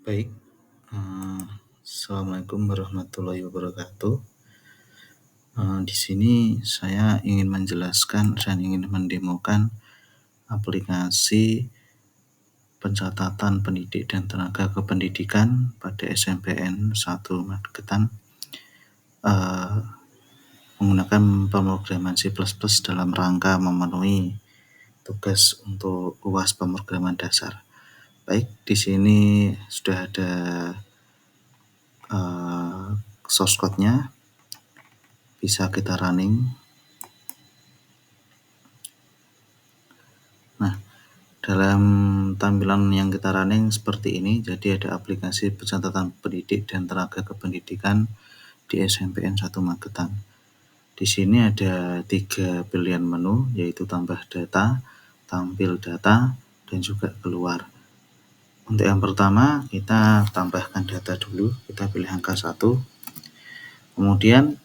Baik, Assalamualaikum warahmatullahi wabarakatuh. Di sini saya ingin menjelaskan dan ingin mendemokan aplikasi pencatatan pendidik dan tenaga kependidikan pada SNMPTN 1 Magetan menggunakan pemrograman C++ dalam rangka memenuhi tugas untuk UAS pemrograman dasar. Baik, di sini sudah ada source code-nya, bisa kita running. Nah, dalam tampilan yang kita running seperti ini, jadi ada aplikasi pencatatan pendidik dan tenaga kependidikan di SNMPTN 1 Magetan. Di sini ada 3 pilihan menu, yaitu tambah data, tampil data, dan juga keluar. Untuk yang pertama, kita tambahkan data dulu, kita pilih angka 1. Kemudian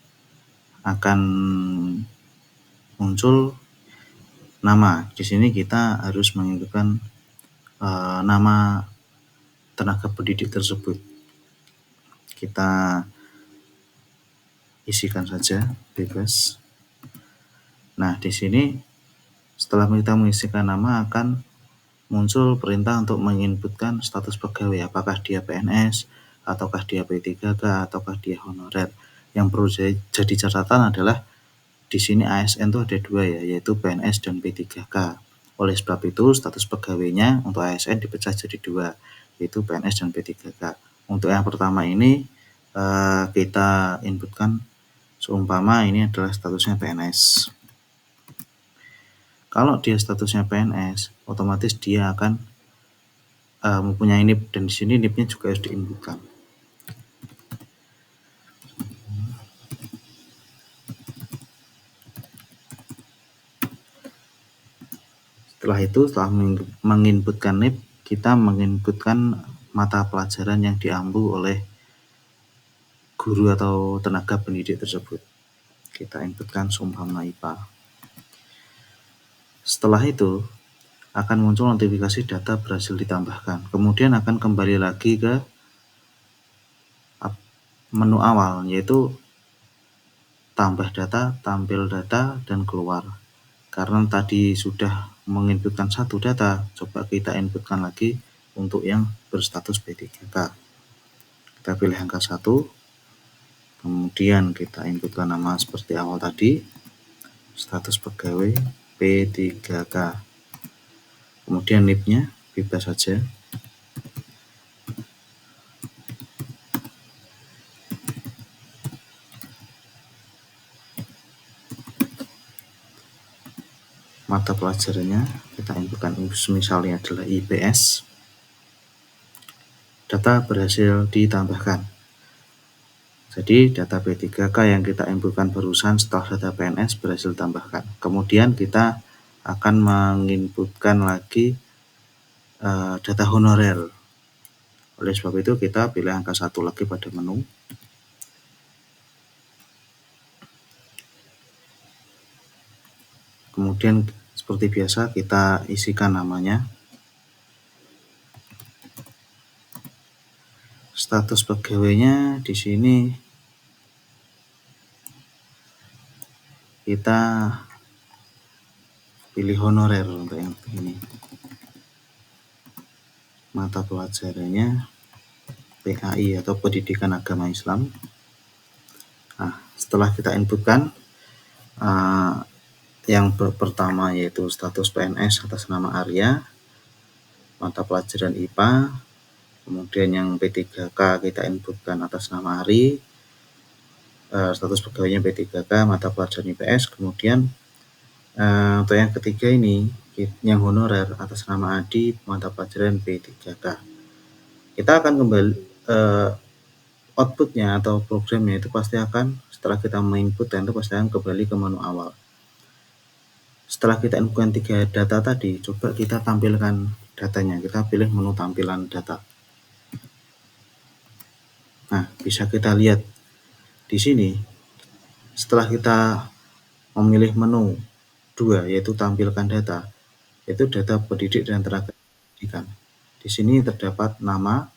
akan muncul nama. Di sini kita harus menginputkan nama tenaga pendidik tersebut. Kita isikan saja bebas. Nah, di sini setelah kita mengisikan nama akan muncul perintah untuk menginputkan status pegawai, apakah dia PNS, ataukah dia P3K, ataukah dia honorer. Yang perlu jadi catatan adalah di sini ASN itu ada 2 ya, yaitu PNS dan P3K. Oleh sebab itu status pegawainya untuk ASN dipecah jadi 2, yaitu PNS dan P3K. Untuk yang pertama ini kita inputkan seumpama ini adalah statusnya PNS. Kalau dia statusnya PNS, otomatis dia akan mempunyai NIP, dan di sini NIP-nya juga harus diinputkan. Setelah itu, setelah menginputkan NIP, kita menginputkan mata pelajaran yang diambil oleh guru atau tenaga pendidik tersebut. Kita inputkan seumpama IPA. Setelah itu akan muncul notifikasi data berhasil ditambahkan. Kemudian akan kembali lagi ke menu awal, yaitu tambah data, tampil data, dan keluar. Karena tadi sudah menginputkan 1 data, coba kita inputkan lagi untuk yang berstatus P3K. Kita pilih angka 1, kemudian kita inputkan nama seperti awal tadi, status pegawai P3K. Kemudian NIP-nya bebas saja. Mata pelajarannya kita inputkan misalnya adalah IPS. Data berhasil ditambahkan. Jadi data P3K yang kita inputkan barusan setelah data PNS berhasil ditambahkan. Kemudian kita akan menginputkan lagi data honorer. Oleh sebab itu kita pilih angka 1 lagi pada menu. Kemudian seperti biasa kita isikan namanya. Status pegawainya di sini kita pilih honorer untuk yang ini. Mata pelajarannya PAI atau Pendidikan Agama Islam. Nah, setelah kita inputkan yang pertama yaitu status PNS atas nama Arya, mata pelajaran IPA, kemudian yang P3K kita inputkan atas nama Ari, status pegawainya P3K, mata pelajaran IPS, kemudian untuk yang ketiga ini yang honorer atas nama Adi, mata pelajaran P3K. Kita akan kembali outputnya atau programnya itu pasti akan setelah kita menginput dan itu pasti akan kembali ke menu awal. Setelah kita inputkan 3 data tadi, coba kita tampilkan datanya. Kita pilih menu tampilan data. Nah, bisa kita lihat di sini setelah kita memilih menu 2 yaitu tampilkan data, itu data pendidik dan tenaga pendidikan. Di sini terdapat nama,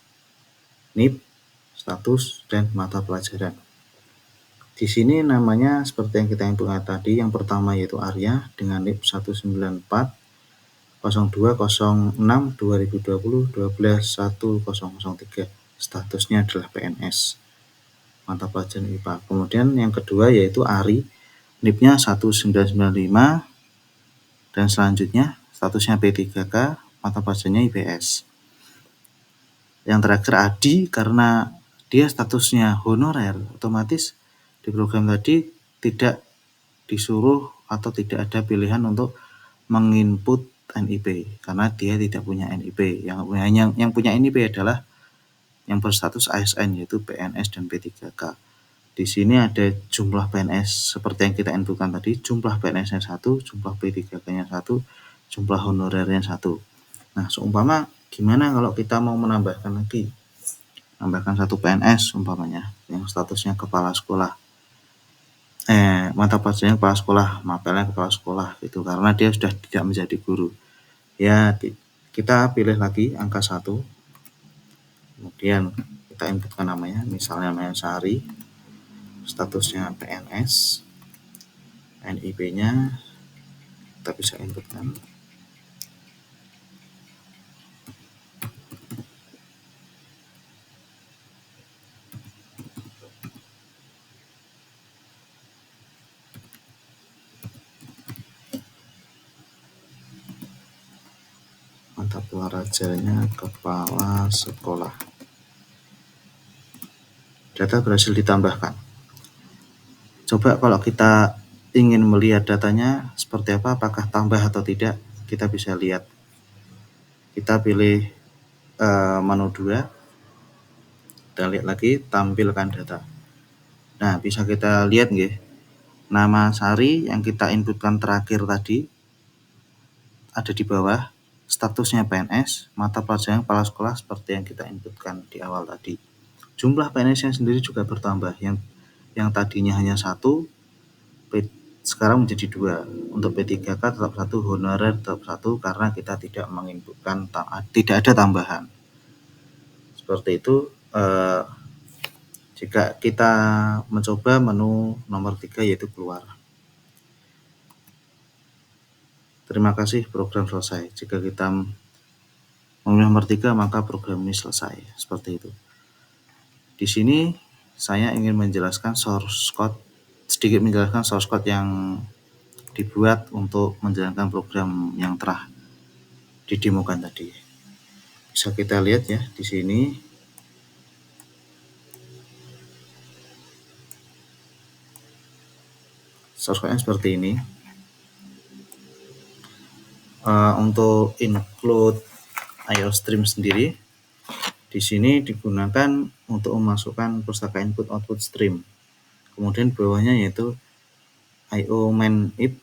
NIP, status, dan mata pelajaran. Di sini namanya seperti yang kita inputkan tadi, yang pertama yaitu Arya dengan NIP 194.02.06.2020 statusnya adalah PNS, mata pelajaran IPA. Kemudian yang kedua yaitu Ari, NIP-nya 1995 dan selanjutnya statusnya P3K, mata pelajarannya IPS. Yang terakhir Adi, karena dia statusnya honorer, otomatis di program tadi tidak disuruh atau tidak ada pilihan untuk menginput NIP karena dia tidak punya NIP. Yang punya NIP adalah yang berstatus ASN yaitu PNS dan P3K. Di sini ada jumlah PNS seperti yang kita inputkan tadi, jumlah PNS-nya 1, jumlah P3K-nya 1, jumlah honorernya 1. Nah, seumpama gimana kalau kita mau menambahkan lagi? Nambahkan 1 PNS umpamanya yang statusnya kepala sekolah. Mata pelajarannya kepala sekolah, mapelnya kepala sekolah gitu, karena dia sudah tidak menjadi guru. Ya, kita pilih lagi angka 1. Kemudian kita inputkan namanya, misalnya namanya Sari, statusnya PNS, NIP-nya kita bisa inputkan. Mata pelajarannya kepala sekolah. Data berhasil ditambahkan. Coba kalau kita ingin melihat datanya seperti apa, apakah tambah atau tidak, kita bisa lihat. Kita pilih menu 2, kita lihat lagi tampilkan data. Nah, bisa kita lihat nggih, nama Sari yang kita inputkan terakhir tadi ada di bawah, statusnya PNS, mata pelajaran kepala sekolah seperti yang kita inputkan di awal tadi. Jumlah PNS-nya sendiri juga bertambah, yang tadinya hanya 1, sekarang menjadi 2. Untuk P3K tetap 1, honorer tetap 1 karena kita tidak menginputkan, tidak ada tambahan. Seperti itu. Jika kita mencoba menu nomor 3 yaitu keluar. Terima kasih, program selesai. Jika kita memilih nomor 3 maka program ini selesai. Seperti itu. Di sini saya ingin menjelaskan source code, sedikit menjelaskan source code yang dibuat untuk menjalankan program yang telah didemokan tadi. Bisa kita lihat ya di sini. Source code-nya seperti ini. Untuk include IOStream sendiri, di sini digunakan untuk memasukkan pustaka input output stream. Kemudian bawahnya yaitu IO main if.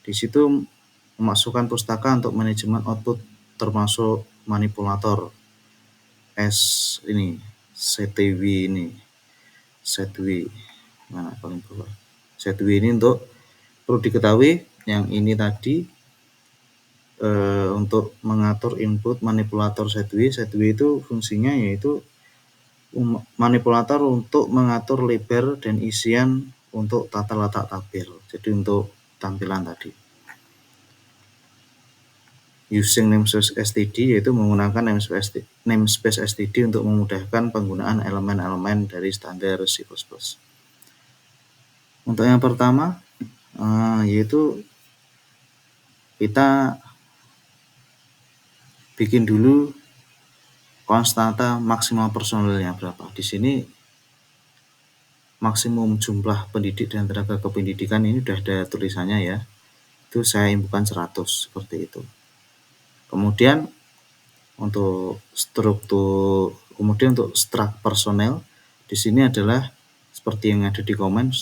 Di situ memasukkan pustaka untuk manajemen output termasuk manipulator setw mana paling bawah. Setw ini untuk, perlu diketahui yang ini tadi untuk mengatur input manipulator setw itu fungsinya yaitu manipulator untuk mengatur lebar dan isian untuk tata letak tabel. Jadi untuk tampilan tadi. Using namespace std yaitu menggunakan namespace std untuk memudahkan penggunaan elemen-elemen dari standar C++. Untuk yang pertama yaitu kita bikin dulu konstanta maksimal personilnya berapa. Di sini maksimum jumlah pendidik dan tenaga kependidikan ini sudah ada tulisannya ya. Itu saya inputkan 100 seperti itu. Kemudian untuk struct personel di sini adalah seperti yang ada di komen,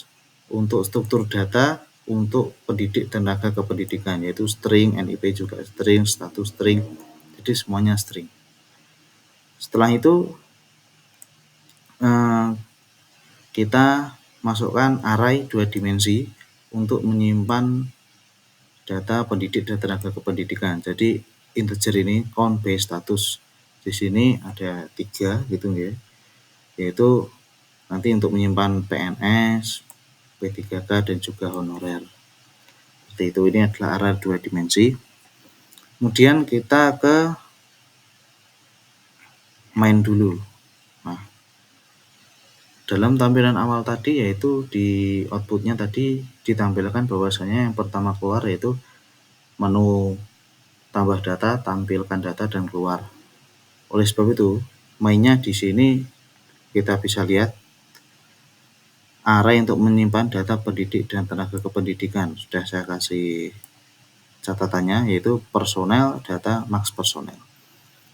untuk struktur data untuk pendidik dan tenaga kependidikan yaitu string, NIP juga string, status string. Jadi semuanya string. Setelah itu kita masukkan array 2 dimensi untuk menyimpan data pendidik dan tenaga kependidikan. Jadi integer ini count by status Di sini ada 3 gitu ya, yaitu nanti untuk menyimpan PNS, P3K dan juga honorer. Seperti itu, ini adalah array 2 dimensi. Kemudian kita ke main dulu. Nah, dalam tampilan awal tadi yaitu di outputnya tadi ditampilkan bahwasanya yang pertama keluar yaitu menu tambah data, tampilkan data dan keluar. Oleh sebab itu, mainnya di sini kita bisa lihat array untuk menyimpan data pendidik dan tenaga kependidikan. Sudah saya kasih catatannya yaitu personel, data, max personel.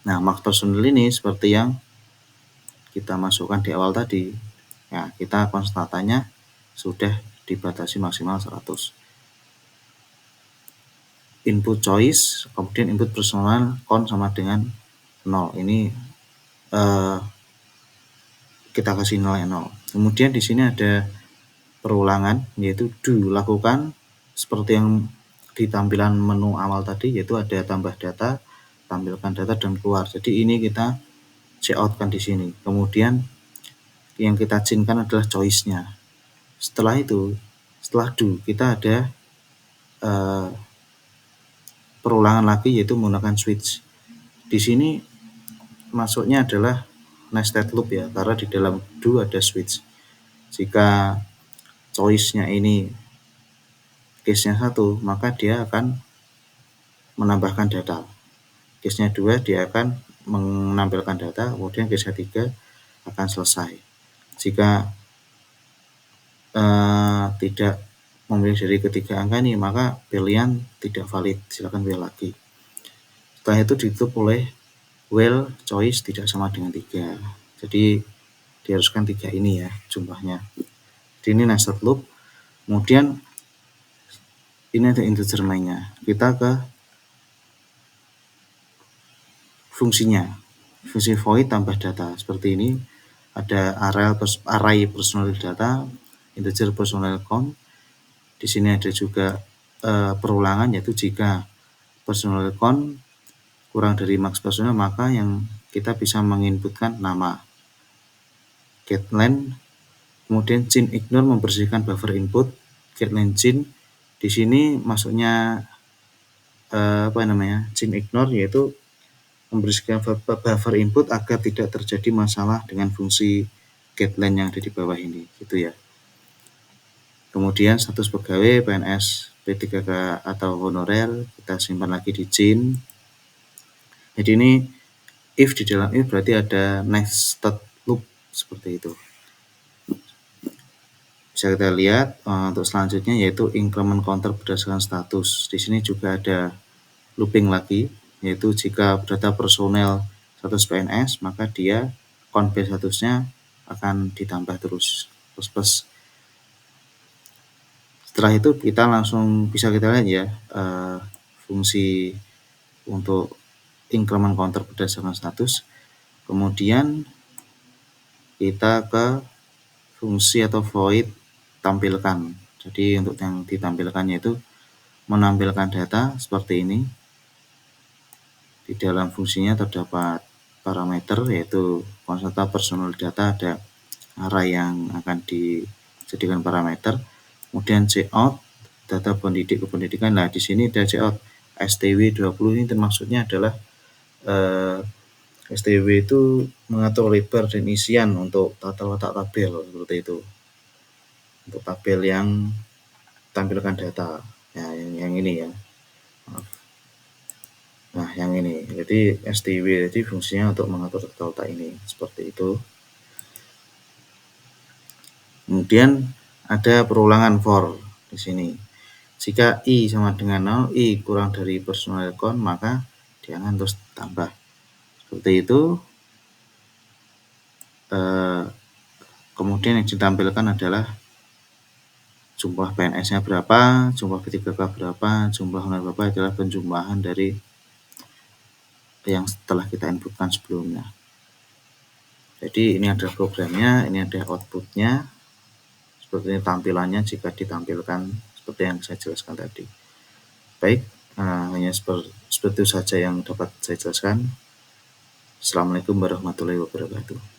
Nah, max personel ini seperti yang kita masukkan di awal tadi. Ya, kita konstatanya sudah dibatasi maksimal 100. Input choice, kemudian input personal count sama dengan 0. Ini kita kasih nilai 0. Kemudian di sini ada perulangan yaitu do, lakukan seperti yang di tampilan menu awal tadi, yaitu ada tambah data, tampilkan data dan keluar. Jadi ini kita cout kan di sini. Kemudian yang kita cinkan adalah choice-nya. Setelah itu, setelah do, kita ada perulangan lagi yaitu menggunakan switch. Di sini masuknya adalah nested loop ya, karena di dalam do ada switch. Jika choice-nya ini case-nya 1, maka dia akan menambahkan data. Case-nya 2, dia akan menampilkan data, kemudian case-nya 3 akan selesai. Jika tidak memilih dari ketiga angka ini, maka pilihan tidak valid, silakan pilih lagi. Setelah itu ditutup oleh while choice tidak sama dengan 3. Jadi diharuskan 3 ini ya jumlahnya. Jadi ini nested loop. Kemudian ini ada integer mainnya. Kita ke fungsinya. Fungsi void tambah data seperti ini. Ada array personal data, integer personal count. Di sini ada juga perulangan, yaitu jika personal count kurang dari max personal, maka yang kita bisa menginputkan nama. GetLength, kemudian chain ignore membersihkan buffer input. GetLength chain di sini masuknya chain ignore, yaitu membersihkan buffer input agar tidak terjadi masalah dengan fungsi getLength yang ada di bawah ini, gitu ya. Kemudian status pegawai PNS, P3K atau honorer kita simpan lagi di chain. Jadi ini if di dalam if berarti ada nested loop seperti itu. Bisa kita lihat untuk selanjutnya yaitu increment counter berdasarkan status. Di sini juga ada looping lagi, yaitu jika data personel status PNS, maka dia count base statusnya akan ditambah terus plus. Setelah itu kita langsung bisa kita lihat ya fungsi untuk increment counter berdasarkan status. Kemudian kita ke fungsi atau void tampilkan. Jadi untuk yang ditampilkannya itu menampilkan data seperti ini. Di dalam fungsinya terdapat parameter yaitu konstanta personal data, ada array yang akan dijadikan parameter. Kemudian cout data pendidik kependidikan. Nah, di sini ada cout STW 20 ini termaksudnya adalah STW itu mengatur lebar dan isian untuk tata letak tabel seperti itu. Untuk tabel yang tampilkan data. Ya, yang ini ya. Maaf. Nah, yang ini. Jadi STW jadi fungsinya untuk mengatur tata letak ini seperti itu. Kemudian ada perulangan for di sini. Jika I sama dengan 0, I kurang dari personal count, maka dia akan terus tambah. Seperti itu. Kemudian yang ditampilkan adalah jumlah PNS-nya berapa, jumlah P3K berapa, jumlah honorer berapa, adalah penjumlahan dari yang setelah kita inputkan sebelumnya. Jadi ini adalah programnya, ini ada outputnya. Seperti ini tampilannya jika ditampilkan seperti yang saya jelaskan tadi. Baik, hanya seperti itu saja yang dapat saya jelaskan. Assalamualaikum warahmatullahi wabarakatuh.